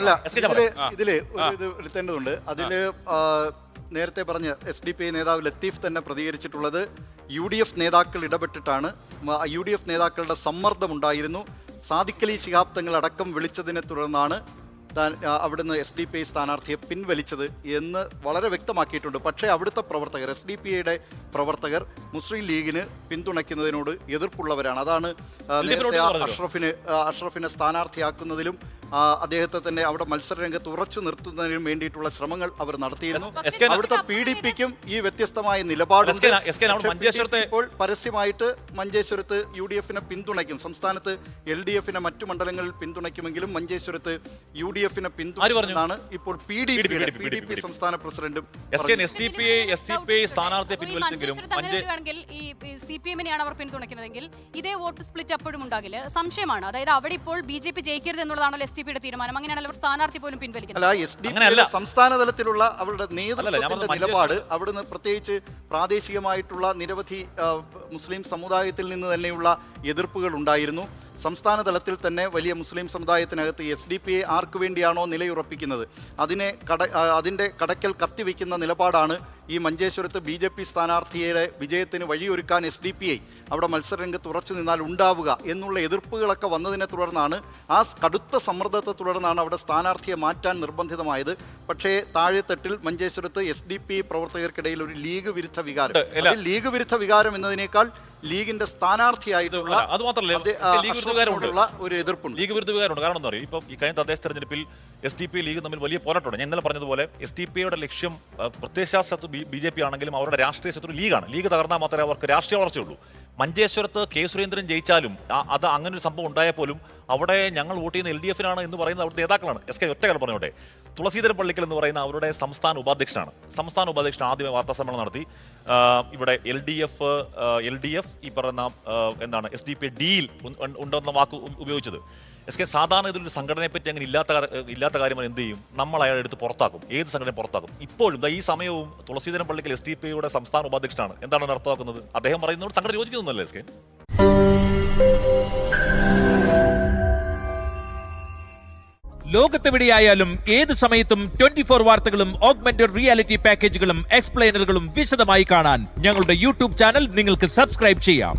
അല്ല ഇതില് ഒരു ഇത് എടുത്തേണ്ടതുണ്ട്. അതില് നേരത്തെ പറഞ്ഞ SDP നേതാവ് ലത്തീഫ് തന്നെ പ്രതികരിച്ചിട്ടുള്ളത് UDF നേതാക്കൾ ഇടപെട്ടിട്ടാണ്. UDF നേതാക്കളുടെ സമ്മർദ്ദമുണ്ടായിരുന്നു. സാദിഖ് അലി ശിഹാബ് തങ്ങൾ അടക്കം വിളിച്ചതിനെ തുടർന്നാണ് അവിടുന്ന് SDP സ്ഥാനാർത്ഥിയെ പിൻവലിച്ചത് എന്ന് വളരെ വ്യക്തമാക്കിയിട്ടുണ്ട്. പക്ഷേ അവിടുത്തെ പ്രവർത്തകർ, SDP പ്രവർത്തകർ മുസ്ലിം ലീഗിന് പിന്തുണയ്ക്കുന്നതിനോട് എതിർപ്പുള്ളവരാണ്. അതാണ് നേരത്തെ അഷ്റഫിനെ സ്ഥാനാർത്ഥിയാക്കുന്നതിലും അദ്ദേഹത്തെ തന്നെ അവിടെ മത്സര രംഗത്ത് ഉറച്ചു നിർത്തുന്നതിനും വേണ്ടിയിട്ടുള്ള ശ്രമങ്ങൾ അവർ നടത്തിയിരുന്നു. അവിടുത്തെ PDPക്കും ഈ വ്യത്യസ്തമായ നിലപാടുണ്ട്. ഇപ്പോൾ പരസ്യമായിട്ട് മഞ്ചേശ്വരത്ത് UDFനെ പിന്തുണയ്ക്കും. സംസ്ഥാനത്ത് LDFനെ മറ്റു മണ്ഡലങ്ങളിൽ പിന്തുണയ്ക്കുമെങ്കിലും മഞ്ചേശ്വരത്ത് UDFനെ പിന്തുണയ്ക്കുന്നതാണ് ഇപ്പോൾ PDP സംസ്ഥാന പ്രസിഡന്റും. CPM-നെയാണ് അവർ പിന്തുണയ്ക്കുന്നതെങ്കിൽ ഇതേ വോട്ട് സ്പ്ലിറ്റ് അപ്പോഴും ഉണ്ടാകില്ല. സംശയമാണ്. അതായത് അവിടെ ഇപ്പോൾ BJP ജയിക്കരുത് എന്നുള്ളതാണല്ലോ SDPയുടെ തീരുമാനം. അങ്ങനെയാണെങ്കിൽ അവർ സ്ഥാനാർത്ഥി പോലും പിൻവലിക്കുന്നത്. സംസ്ഥാന തലത്തിലുള്ള അവരുടെ നേതൃത്വത്തിന്റെ നിലപാട് അവിടുന്ന് പ്രത്യേകിച്ച് പ്രാദേശികമായിട്ടുള്ള നിരവധി മുസ്ലിം സമുദായത്തിൽ നിന്ന് തന്നെയുള്ള എതിർപ്പുകൾ ഉണ്ടായിരുന്നു. സംസ്ഥാന തലത്തിൽ തന്നെ വലിയ മുസ്ലിം സമുദായത്തിനകത്ത് SDP ആർക്കു വേണ്ടിയാണോ നിലയുറപ്പിക്കുന്നത് അതിന്റെ കടക്കൽ കത്തിവെക്കുന്ന നിലപാടാണ് ഈ മഞ്ചേശ്വരത്ത് BJP സ്ഥാനാർത്ഥിയുടെ വിജയത്തിന് വഴിയൊരുക്കാൻ SDP അവിടെ മത്സരരംഗത്ത് ഉറച്ചു നിന്നാൽ ഉണ്ടാവുക എന്നുള്ള എതിർപ്പുകളൊക്കെ വന്നതിനെ തുടർന്നാണ്, ആ കടുത്ത സമ്മർദ്ദത്തെ തുടർന്നാണ് അവിടെ സ്ഥാനാർത്ഥിയെ മാറ്റാൻ നിർബന്ധിതമായത്. പക്ഷേ താഴെത്തട്ടിൽ മഞ്ചേശ്വരത്ത് SDP പ്രവർത്തകർക്കിടയിൽ ഒരു ലീഗ് വിരുദ്ധ വികാരം, ലീഗ് വിരുദ്ധ വികാരം എന്നതിനേക്കാൾ ലീഗിന്റെ സ്ഥാനാർത്ഥിയായിട്ടുള്ള ഒരു എതിർപ്പുണ്ട്, ലീഗ് വിരുദ്ധ വികാരമുണ്ട്. കാരണം എന്താ പറയുക, ഇപ്പൊ ഈ കഴിഞ്ഞ തദ്ദേശ തെരഞ്ഞെടുപ്പിൽ SDP ലീഗ് തമ്മിൽ വലിയ പോരാട്ടമുണ്ട്. ഞാൻ ഇന്നലെ പറഞ്ഞതുപോലെ SDP-യുടെ ലക്ഷ്യം പ്രത്യയശാസ്ത്രത്തിൽ BJP ആണെങ്കിലും അവരുടെ രാഷ്ട്രീയ ശത്രു ലീഗാണ്. ലീഗ് തകർന്നാൽ മാത്രമേ അവർക്ക് രാഷ്ട്രീയ വളർച്ചയുള്ളൂ. മഞ്ചേശ്വരത്ത് K. സുരേന്ദ്രൻ ജയിച്ചാലും അത് അങ്ങനെ ഒരു സംഭവം ഉണ്ടായാൽ പോലും അവിടെ ഞങ്ങൾ വോട്ട് ചെയ്യുന്ന LDF-നാണ് എന്ന് പറയുന്ന അവിടുത്തെ നേതാക്കളാണ്. ഒറ്റക്കാലം പറഞ്ഞോട്ടെ, തുളസീധരൻ പള്ളിക്കൽ എന്ന് പറയുന്ന അവരുടെ സംസ്ഥാന ഉപാധ്യക്ഷനാണ്. സംസ്ഥാന ഉപാധ്യക്ഷൻ ആദ്യമേ വാർത്താ സമ്മേളനം നടത്തി ഇവിടെ LDF ഈ പറയുന്ന എന്താണ് SDP ഡിയിൽ ഉണ്ടെന്ന വാക്ക് ഉപയോഗിച്ചത്. സാധാരണ ഇതിലൊരു സംഘടനയെ പറ്റി അങ്ങനെ ഇല്ലാത്ത കാര്യമാണ് എന്ത് ചെയ്യും, നമ്മൾ അയാളെ എടുത്ത് പുറത്താക്കും, ഏത് സംഘടനയെ പുറത്താക്കും. ഇപ്പോഴും ഈ സമയവും തുളസീധരൻ പള്ളിക്കൽ SDP-യുടെ സംസ്ഥാന ഉപാധ്യക്ഷനാണ്. എന്താണ് അർത്ഥമാക്കുന്നത്? അദ്ദേഹം പറയുന്നതോട് സംഘടന യോജിക്കുന്നല്ലേ? ലോകത്തെവിടെയായാലും ഏത് സമയത്തും 24 വാർത്തകളും ഓഗ്മെന്റഡ് റിയാലിറ്റി പാക്കേജുകളും എക്സ്പ്ലെയിനറുകളും വിശദമായി കാണാൻ ഞങ്ങളുടെ YouTube ചാനൽ നിങ്ങൾക്ക് സബ്സ്ക്രൈബ് ചെയ്യാം.